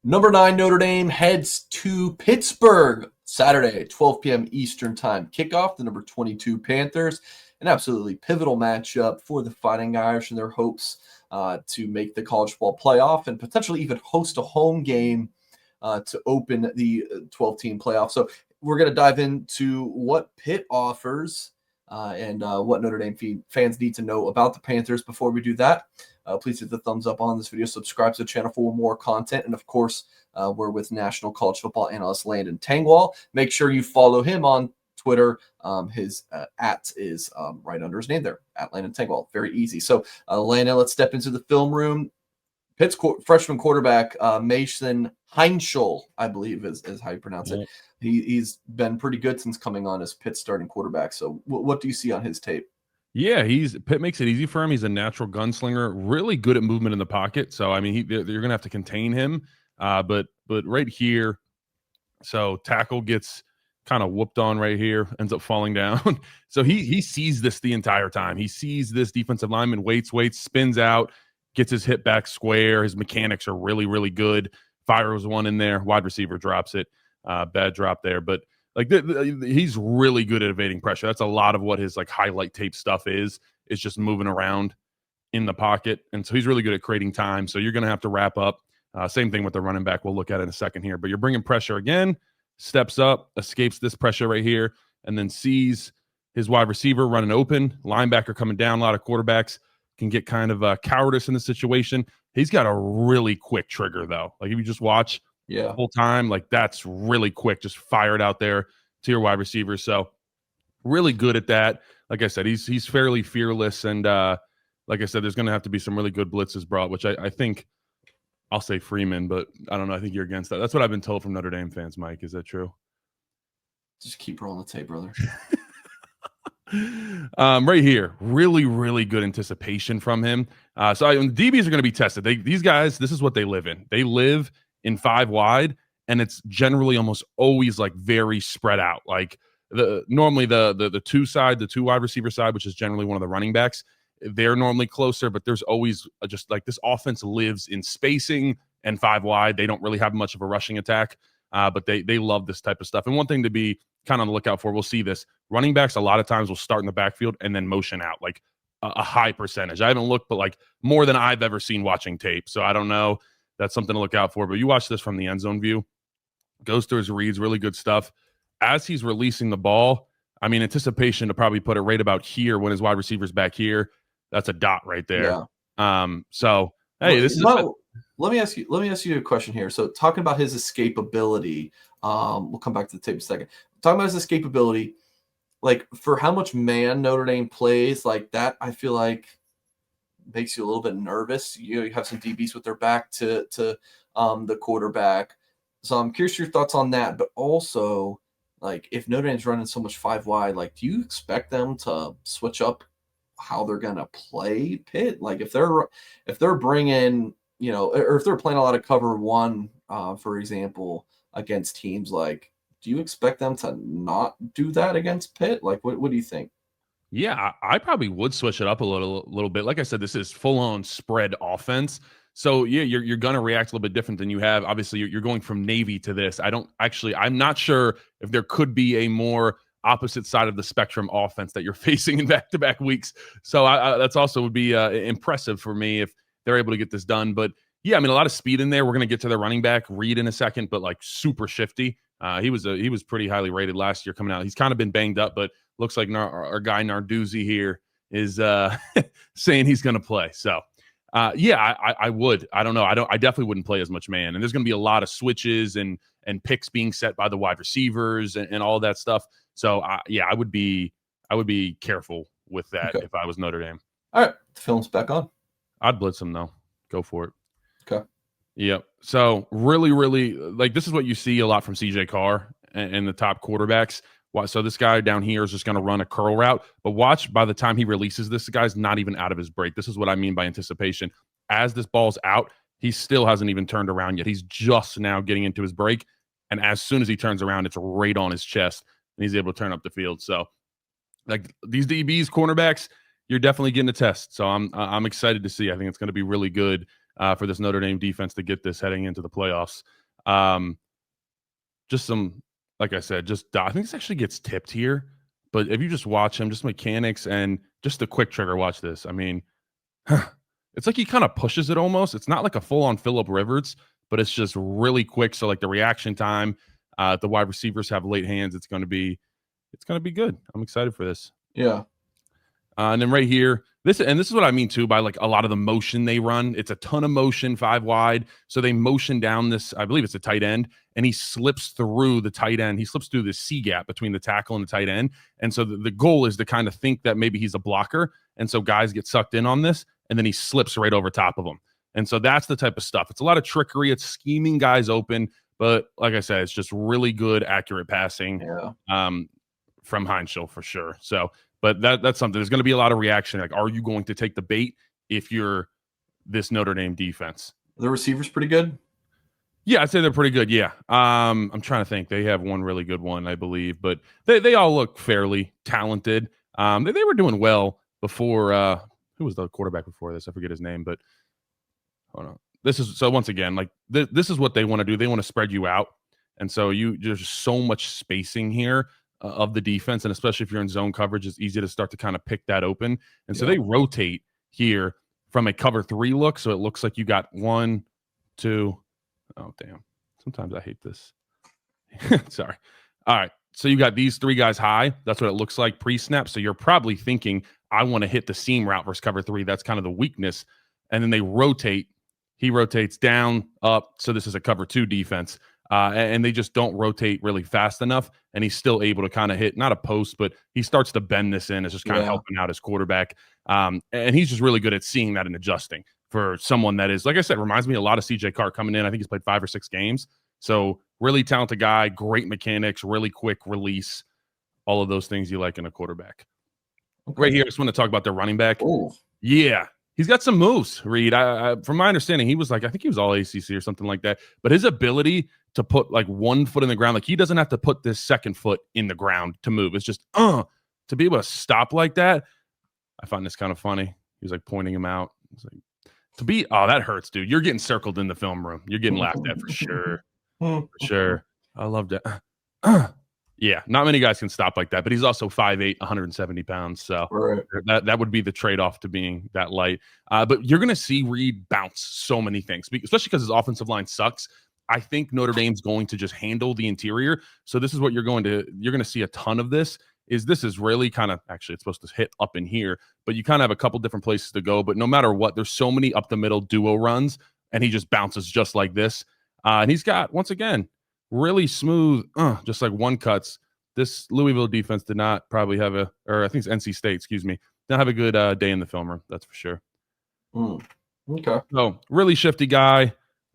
Number 9 Notre Dame heads to Pittsburgh Saturday, 12 p.m. Eastern Time kickoff. The number 22 Panthers, an absolutely pivotal matchup for the Fighting Irish and their hopes to make the college football playoff and potentially even host a home game to open the 12-team playoff. So we're going to dive into what Pitt offers and what Notre Dame fans need to know about the Panthers. Before we do that, please hit the thumbs up on this video, subscribe to the channel for more content, and of course, we're with national college football analyst Landon Tengwall. Make sure you follow him on Twitter. His @ is right under his name there, @ Landon Tengwall. Very easy. So, Landon, let's step into the film room. Pitt's freshman quarterback, Mason Heinschel, I believe is how you pronounce it. He's been pretty good since coming on as Pitt's starting quarterback. So what do you see on his tape? Yeah, Pitt makes it easy for him. He's a natural gunslinger, really good at movement in the pocket. So I mean, you're going to have to contain him. But right here, so tackle gets kind of whooped on right here, ends up falling down. So he sees this the entire time. He sees this defensive lineman waits, spins out, gets his hip back square. His mechanics are really, really good. Fires one in there. Wide receiver drops it. Bad drop there, but like he's really good at evading pressure. That's a lot of what his like highlight tape stuff is just moving around in the pocket. And so he's really good at creating time. So you're going to have to wrap up. Same thing with the running back. We'll look at it in a second here, but you're bringing pressure again, steps up, escapes this pressure right here, and then sees his wide receiver running open, linebacker coming down. A lot of quarterbacks can get kind of cowardice in the situation. He's got a really quick trigger though. Like if you just watch the whole time, like that's really quick, just fire it out there to your wide receiver. So really good at that. Like I said, he's fairly fearless, and like I said, there's going to have to be some really good blitzes brought, which I think I'll say Freeman, but I don't know. I think you're against that. That's what I've been told from Notre Dame fans, Mike. Is that true? Just keep rolling the tape, brother. Right here, really, really good anticipation from him. So the DBs are going to be tested. These guys, this is what they live in. They live in 5 wide, and it's generally almost always like very spread out. Like normally the two wide receiver side, which is generally one of the running backs, they're normally closer, but there's always just like this offense lives in spacing and 5 wide. They don't really have much of a rushing attack, but they love this type of stuff. And one thing to be kind of on the lookout for, we'll see this. Running backs a lot of times will start in the backfield and then motion out, like a high percentage. I haven't looked, but like more than I've ever seen watching tape. So I don't know. That's something to look out for. But you watch this from the end zone view, goes through his reads, really good stuff. As he's releasing the ball, I mean, anticipation to probably put it right about here when his wide receiver's back here. That's a dot right there. Yeah. So hey, this is. Let me ask you a question here. So talking about his escapability, we'll come back to the tape in a second. Talking about his escapability, like for how much man Notre Dame plays, like that, I feel like makes you a little bit nervous. You have some DBs with their back to the quarterback. So I'm curious your thoughts on that. But also, like if Notre Dame's running so much 5 wide, like do you expect them to switch up how they're gonna play Pitt? Like if they're bringing, or if they're playing a lot of cover 1, for example, against teams, like do you expect them to not do that against Pitt? Like what do you think? Yeah, I probably would switch it up a little bit. Like I said, this is full on spread offense. So yeah, you're going to react a little bit different than you have. Obviously, you're going from Navy to this. I'm not sure if there could be a more opposite side of the spectrum offense that you're facing in back-to-back weeks. So that's also would be impressive for me if they're able to get this done. But yeah, I mean, a lot of speed in there. We're going to get to the running back Reed in a second, but like super shifty. He was pretty highly rated last year coming out. He's kind of been banged up, but looks like our guy Narduzzi here is saying he's going to play. So yeah, I would. I don't know. I definitely wouldn't play as much man. And there's going to be a lot of switches and picks being set by the wide receivers and all that stuff. So yeah, I would be careful with that if I was Notre Dame. All right, the film's back on. I'd blitz him though. Go for it. Okay. Yep. So really, really, like this is what you see a lot from CJ Carr and the top quarterbacks. So this guy down here is just going to run a curl route. But watch, by the time he releases this, the guy's not even out of his break. This is what I mean by anticipation. As this ball's out, he still hasn't even turned around yet. He's just now getting into his break. And as soon as he turns around, it's right on his chest, and he's able to turn up the field. So like these DBs, cornerbacks, you're definitely getting a test. So I'm excited to see. I think it's going to be really good for this Notre Dame defense to get this heading into the playoffs. Just some, like I said, I think this actually gets tipped here. But if you just watch him, just mechanics and just the quick trigger, watch this. I mean, it's like he kind of pushes it almost. It's not like a full-on Phillip Rivers, but it's just really quick. So like the reaction time, the wide receivers have late hands. It's going to be good. I'm excited for this. Yeah. And then right here, this is what I mean too by like a lot of the motion they run. It's a ton of motion, 5 wide. So they motion down this, I believe it's a tight end, and he slips through the tight end. He slips through the C gap between the tackle and the tight end. And so the goal is to kind of think that maybe he's a blocker. And so guys get sucked in on this, and then he slips right over top of them. And so that's the type of stuff. It's a lot of trickery. It's scheming guys open. But like I said, it's just really good, accurate passing from Heinschel for sure. So, but that's something. There's going to be a lot of reaction. Like, are you going to take the bait if you're this Notre Dame defense? The receivers pretty good? Yeah, I'd say they're pretty good. Yeah. I'm trying to think. They have one really good one, I believe, but they all look fairly talented. They were doing well before. Who was the quarterback before this? I forget his name, but hold on. This is so once again, like this is what they want to do. They want to spread you out. And so there's so much spacing here of the defense. And especially if you're in zone coverage, it's easy to start to kind of pick that open. And so they rotate here from a cover 3 look. So it looks like you got 1, 2. Oh, damn. Sometimes I hate this. Sorry. All right. So you got these 3 guys high. That's what it looks like pre-snap. So you're probably thinking, I want to hit the seam route versus cover 3. That's kind of the weakness. And then they rotate. He rotates down, up. So this is a cover 2 defense. And they just don't rotate really fast enough. And he's still able to kind of hit, not a post, but he starts to bend this in. It's just kind of helping out his quarterback. And he's just really good at seeing that and adjusting for someone that is, like I said, reminds me a lot of CJ Carr coming in. I think he's played 5 or 6 games. So really talented guy, great mechanics, really quick release, all of those things you like in a quarterback. Okay. Right here, I just want to talk about their running back. Ooh. Yeah. He's got some moves, Reed. From my understanding, he was like, I think he was all ACC or something like that. But his ability to put like 1 foot in the ground, like he doesn't have to put this second foot in the ground to move. It's just, to be able to stop like that. I find this kind of funny. He was like pointing him out. He's like, that hurts, dude. You're getting circled in the film room. You're getting laughed at for sure. For sure. I loved it. Yeah, not many guys can stop like that, but he's also 5'8", 170 pounds. So that would be the trade-off to being that light. But you're going to see Reed bounce so many things, especially because his offensive line sucks. I think Notre Dame's going to just handle the interior. So this is what you're going to see a ton of this. This is really kind of, actually it's supposed to hit up in here, but you kind of have a couple different places to go. But no matter what, there's so many up the middle duo runs, and he just bounces just like this. And he's got, once again, really smooth, just like one cuts. This Louisville defense did not probably have or I think it's NC State, excuse me, not have a good day in the film room. That's for sure. Okay. So really shifty guy.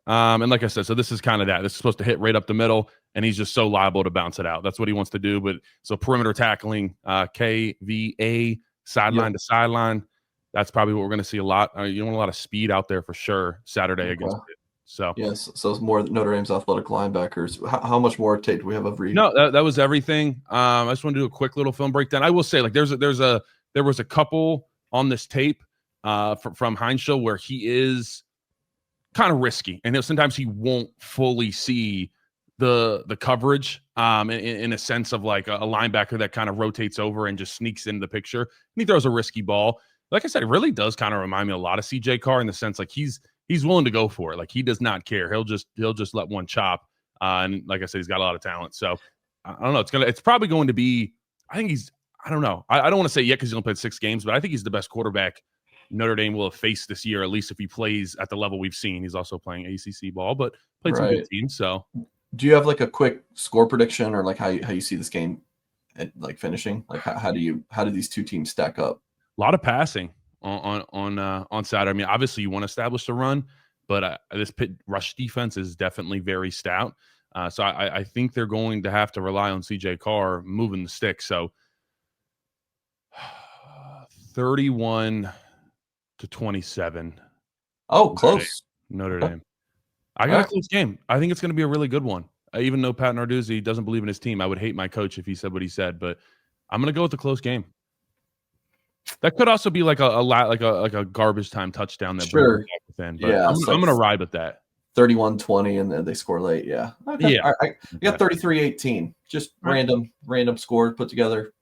And like I said, so this is kind of that. This is supposed to hit right up the middle, and he's just so liable to bounce it out. That's what he wants to do. But so perimeter tackling, KVA, sideline to sideline. That's probably what we're going to see a lot. You want a lot of speed out there for sure Saturday against Pitt. So yes, so it's more Notre Dame's athletic linebackers. How much more tape do we have of Reed? No, that was everything. I just want to do a quick little film breakdown. I will say, like, there was a couple on this tape from Heinschel where he is kind of risky, and sometimes he won't fully see the coverage in a sense of like a linebacker that kind of rotates over and just sneaks into the picture, and he throws a risky ball. Like I said, it really does kind of remind me a lot of CJ Carr in the sense like he's willing to go for it. Like he does not care. He'll just let one chop. And like I said, he's got a lot of talent. So I don't know. It's probably going to be. I don't know. I don't want to say yet because he's only played 6 games, but I think he's the best quarterback Notre Dame will have faced this year, at least if he plays at the level we've seen. He's also playing ACC ball, but played some good teams. So, do you have like a quick score prediction or like how you see this game, like finishing? Like how do these two teams stack up? A lot of passing on Saturday. I mean, obviously you want to establish the run, but this Pitt rush defense is definitely very stout. So I think they're going to have to rely on CJ Carr moving the stick. So 31-27. Oh, close. Notre Dame. I got a close game. I think it's going to be a really good one. Even though Pat Narduzzi doesn't believe in his team, I would hate my coach if he said what he said, but I'm going to go with the close game. That could also be like a garbage time touchdown that brings them Sure. back within. But Yeah, I'm, it's I'm like gonna ride with that. 31-20, and then they score late. Yeah. Okay. Yeah. I got 33-18. Just All right. random scores put together.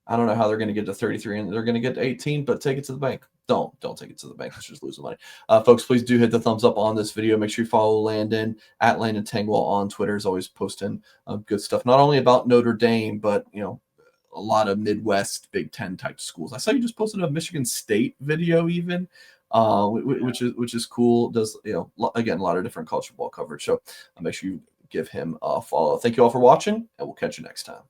I don't know how they're going to get to 33 and they're going to get to 18, but take it to the bank. Don't take it to the bank. It's just losing money. Folks, please do hit the thumbs up on this video. Make sure you follow Landon at Landon Tengwall on Twitter. Is always posting good stuff, not only about Notre Dame, but a lot of Midwest Big Ten type schools. I saw you just posted a Michigan State video, even, which is cool. Does again a lot of different college football coverage. So make sure you give him a follow. Thank you all for watching, and we'll catch you next time.